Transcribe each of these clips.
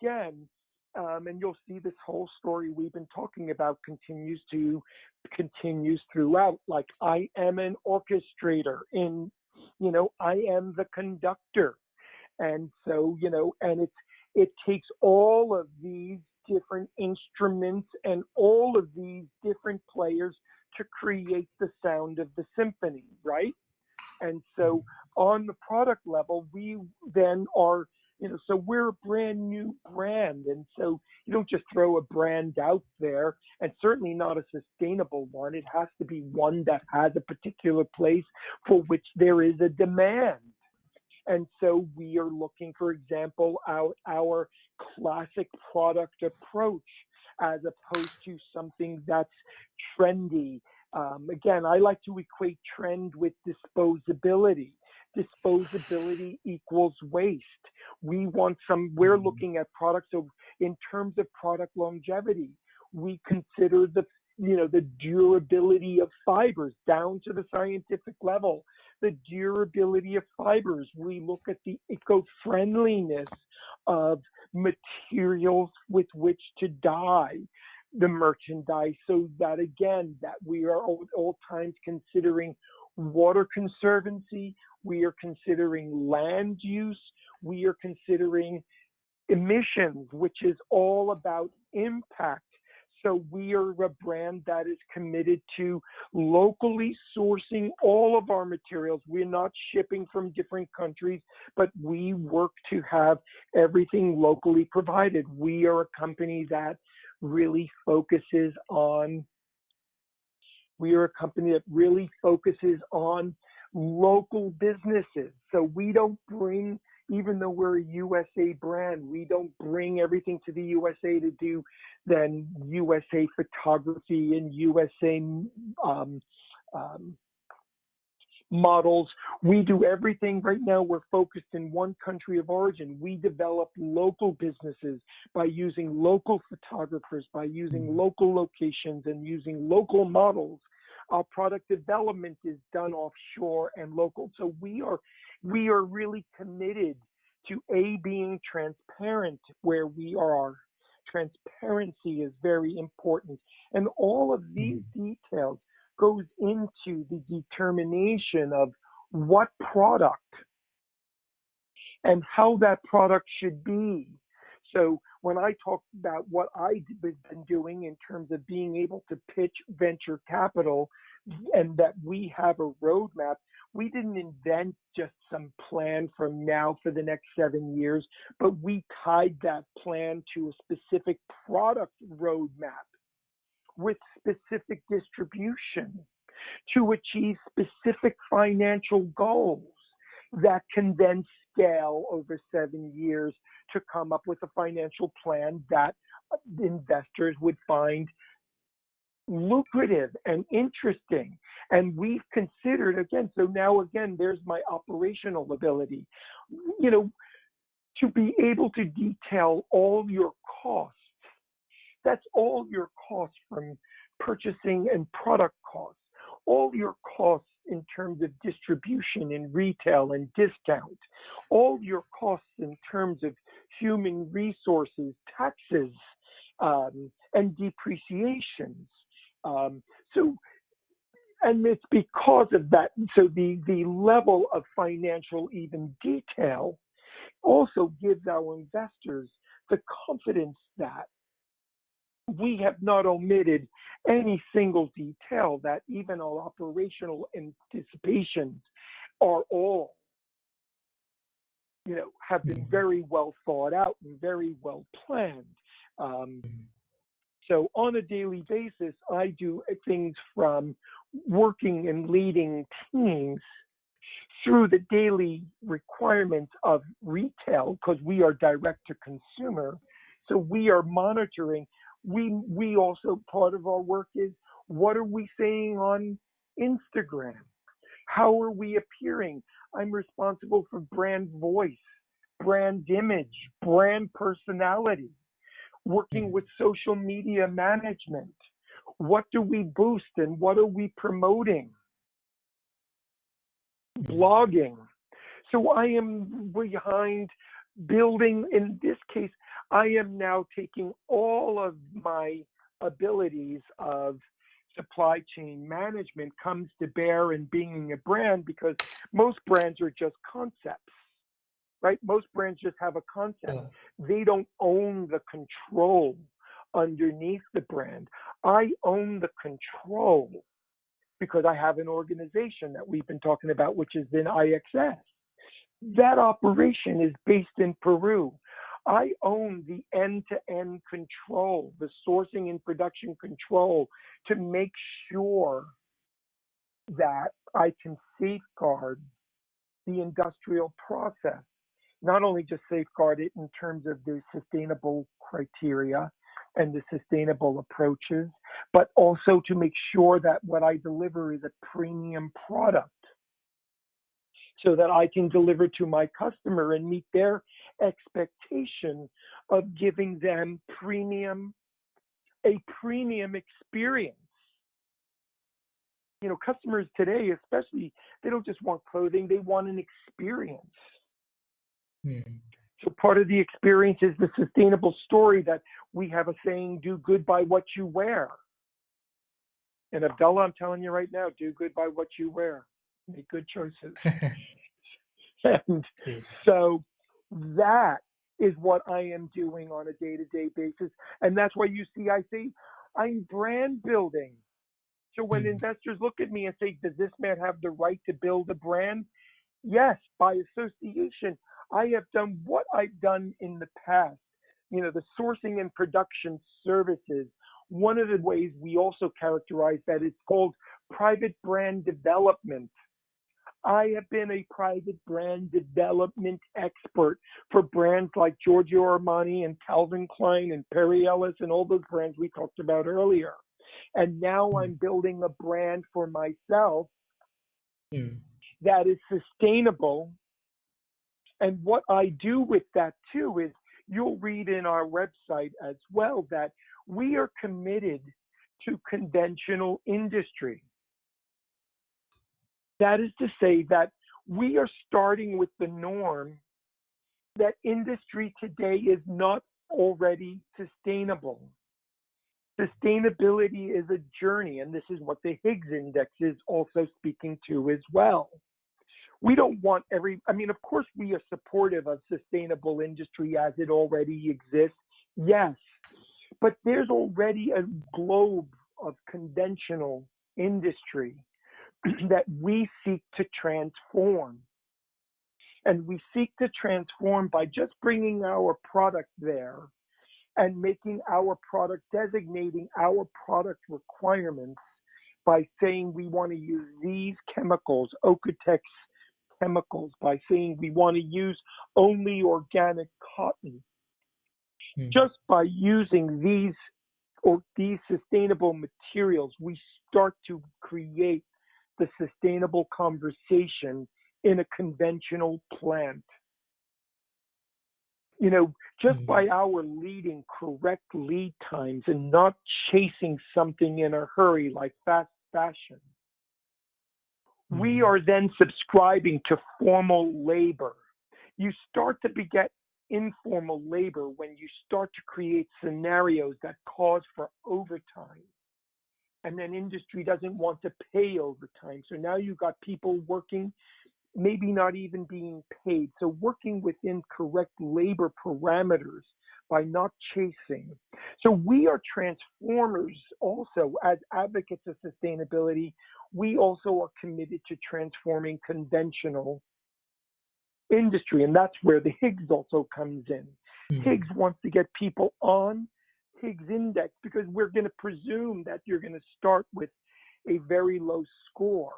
again, and you'll see this whole story we've been talking about continues throughout. Like, I am an orchestrator in, I am the conductor. And so, and it takes all of these different instruments and all of these different players to create the sound of the symphony, right? And so on the product level, we then are, so we're a brand new brand. And so you don't just throw a brand out there, and certainly not a sustainable one. It has to be one that has a particular place for which there is a demand. And so we are looking, for example, our classic product approach as opposed to something that's trendy. Again, I like to equate trend with disposability. Disposability equals waste. We're looking at products. So in terms of product longevity, we consider the durability of fibers down to the scientific level. The durability of fibers. We look at the eco-friendliness of materials with which to dye the merchandise, so that again, that we are all times considering water conservancy, we are considering land use, we are considering emissions, which is all about impact. So we are a brand that is committed to locally sourcing all of our materials. We're not shipping from different countries, but we work to have everything locally provided. We are a company that really focuses on local businesses. So we don't bring, even though we're a USA brand, we don't bring everything to the USA to do then USA photography and USA models. We do everything. Right now, we're focused in one country of origin. We develop local businesses by using local photographers, by using local locations and using local models. Our product development is done offshore and local. So we are really committed to being transparent where we are. Transparency is very important. And all of these details goes into the determination of what product and how that product should be. So when I talk about what I've been doing in terms of being able to pitch venture capital and that we have a roadmap, we didn't invent just some plan from now for the next 7 years, but we tied that plan to a specific product roadmap with specific distribution to achieve specific financial goals that can then scale over 7 years to come up with a financial plan that investors would find lucrative and interesting. And we've considered, again, so now again, there's my operational ability, to be able to detail all your costs. That's all your costs from purchasing and product costs, all your costs in terms of distribution and retail and discount, all your costs in terms of human resources, taxes, and depreciations. And it's because of that. So the level of financial even detail also gives our investors the confidence that we have not omitted any single detail, that even our operational anticipations are all, have been very well thought out and very well planned. So on a daily basis, I do things from working and leading teams through the daily requirements of retail, because we are direct to consumer. So we are monitoring. We also, part of our work is, what are we saying on Instagram? How are we appearing? I'm responsible for brand voice, brand image, brand personality, working with social media management. What do we boost and what are we promoting? Blogging. So I am behind building, in this case, I am now taking all of my abilities of supply chain management comes to bear in being a brand, because most brands are just concepts, right? Most brands just have a concept. Yeah. They don't own the control underneath the brand. I own the control because I have an organization that we've been talking about, which has been IXS. That operation is based in Peru. I own the end-to-end control, the sourcing and production control, to make sure that I can safeguard the industrial process. Not only just safeguard it in terms of the sustainable criteria and the sustainable approaches, but also to make sure that what I deliver is a premium product, so that I can deliver to my customer and meet their expectation of giving them a premium experience. You know, customers today, especially, they don't just want clothing, they want an experience. Mm. So part of the experience is the sustainable story, that we have a saying, do good by what you wear. And Abdullah, I'm telling you right now, do good by what you wear. Make good choices. And Yes. so that is what I am doing on a day-to-day basis. And that's why you see, I say I'm brand building. So when Mm. investors look at me and say, does this man have the right to build a brand? Yes, by association. I have done what I've done in the past. You know, the sourcing and production services. One of the ways we also characterize that is called private brand development. I have been a private brand development expert for brands like Giorgio Armani and Calvin Klein and Perry Ellis and all those brands we talked about earlier. And now Mm. I'm building a brand for myself Mm. that is sustainable. And what I do with that too is, you'll read in our website as well, that we are committed to conventional industry. That is to say that we are starting with the norm that industry today is not already sustainable. Sustainability is a journey, and this is what the Higgs Index is also speaking to as well. We don't want of course, we are supportive of sustainable industry as it already exists. Yes, but there's already a globe of conventional industry that we seek to transform. And we seek to transform by just bringing our product there and making our product, designating our product requirements by saying we want to use these chemicals, Okotex chemicals, by saying we want to use only organic cotton. Mm. Just by using these sustainable materials, we start to create the sustainable conversation in a conventional plant. You know, just Mm. by our leading correct lead times and not chasing something in a hurry like fast fashion, we Mm. are then subscribing to formal labor. You start to beget informal labor when you start to create scenarios that cause for overtime. And then industry doesn't want to pay overtime. So now you've got people working, maybe not even being paid. So working within correct labor parameters by not chasing. So we are transformers also as advocates of sustainability. We also are committed to transforming conventional industry. And that's where the Higgs also comes in. Mm. Higgs wants to get people on Higgs Index because we're going to presume that you're going to start with a very low score.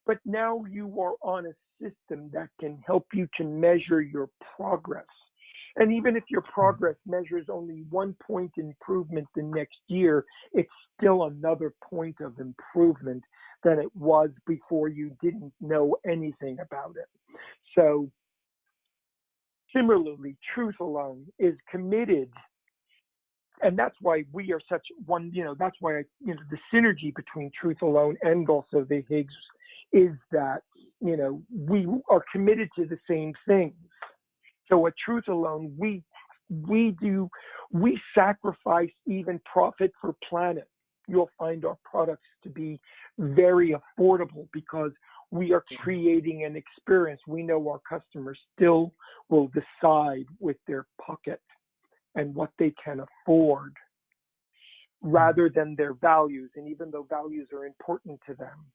But now you are on a system that can help you to measure your progress. And even if your progress measures only 1 point improvement the next year, it's still another point of improvement than it was before you didn't know anything about it. So similarly, Truth Alone is committed, and that's why we are such one, that's why, the synergy between Truth Alone and also the Higgs is that, we are committed to the same things. So at Truth Alone, we we sacrifice even profit for planet. You'll find our products to be very affordable because we are creating an experience. We know our customers still will decide with their pocket and what they can afford mm, rather than their values. And even though values are important to them,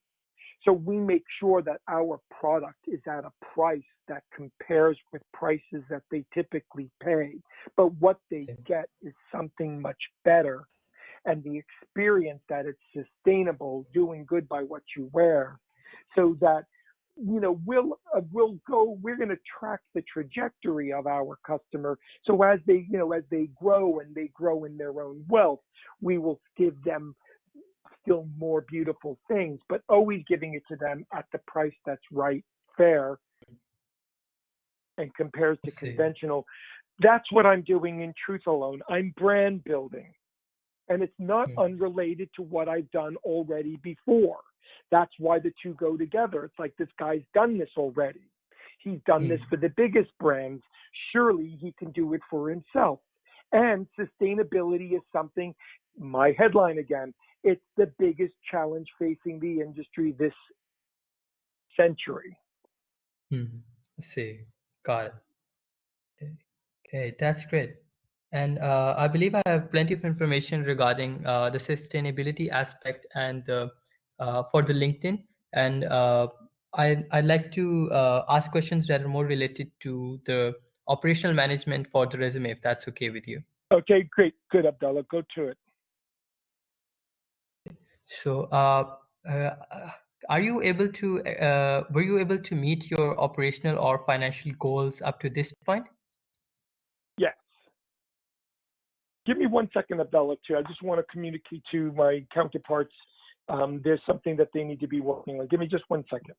so we make sure that our product is at a price that compares with prices that they typically pay. But what they okay. get is something much better. And the experience that it's sustainable, doing good by what you wear, so that we're going to track the trajectory of our customer. So as they grow and they grow in their own wealth, we will give them still more beautiful things, but always giving it to them at the price that's right, fair, and compares I to see. conventional. That's what I'm doing in Truth Alone. I'm brand building, and it's not Mm, unrelated to what I've done already before. That's why the two go together. It's like this guy's done this already. He's done this mm, for the biggest brands. Surely he can do it for himself. And sustainability is something, my headline again, it's the biggest challenge facing the industry this century. mm. I see. Got it. Okay, okay, that's great. And I believe I have plenty of information regarding the sustainability aspect and for the LinkedIn. And I'd like to ask questions that are more related to the operational management for the resume, if that's okay with you. Okay, great. Good, Abdullah. Go to it. So, uh, are you able to, were you able to meet your operational or financial goals up to this point? Yes. Give me 1 second, Abdullah, too. I just want to communicate to my counterparts. There's something that they need to be working on. Give me just 1 second.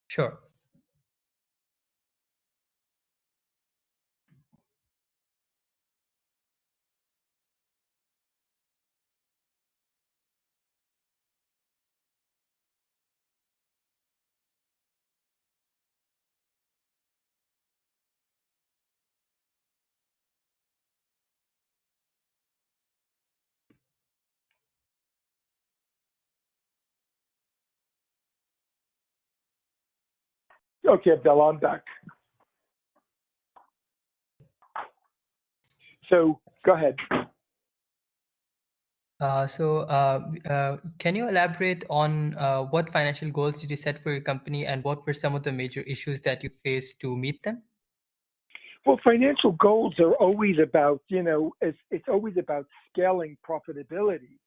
Sure. Okay, Abdullah, I'm back. So go ahead. Can you elaborate on what financial goals did you set for your company and what were some of the major issues that you faced to meet them? Well, financial goals are always about, it's always about scaling profitability.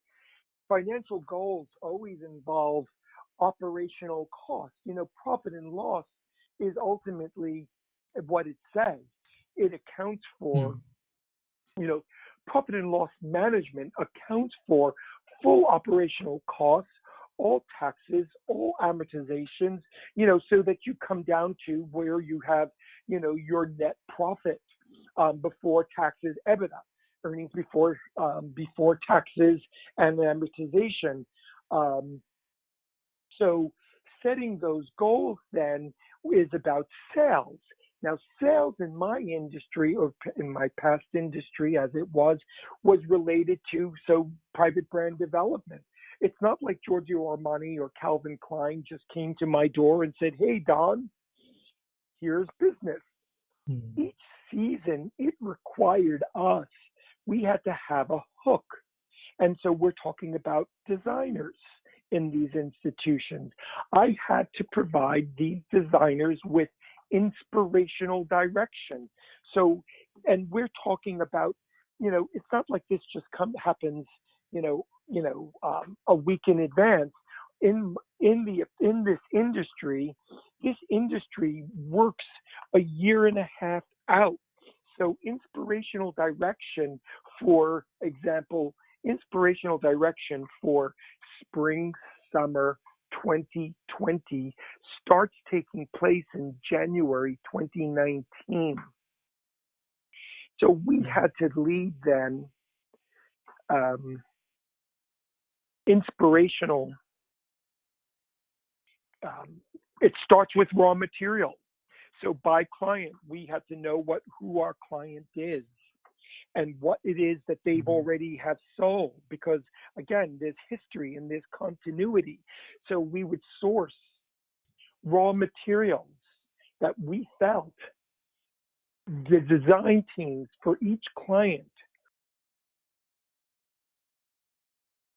Financial goals always involve operational costs. Profit and loss is ultimately what it says. It accounts for, Hmm. you know, profit and loss management accounts for full operational costs, all taxes, all amortizations, so that you come down to where you have, your net profit before taxes, EBITDA, earnings before taxes and amortization. Um, so setting those goals then is about sales. Now, sales in my industry or in my past industry, as it was related to private brand development. It's not like Giorgio Armani or Calvin Klein just came to my door and said, "Hey, Don, here's business." Hmm. Each season, it required us. We had to have a hook. And so we're talking about designers in these institutions. I had to provide these designers with inspirational direction. So, and we're talking about, it's not like this just happens, a week in advance. In this industry works a year and a half out. So inspirational direction, for example, inspirational direction for spring summer 2020 starts taking place in January 2019. So we Hmm. had to lead then um, inspirational. Um, it starts with raw material. So by client, we had to know who our client is. and what it is that they've Mhm. already have sold, because again, there's history and there's continuity. So we would source raw materials that we felt the design teams for each client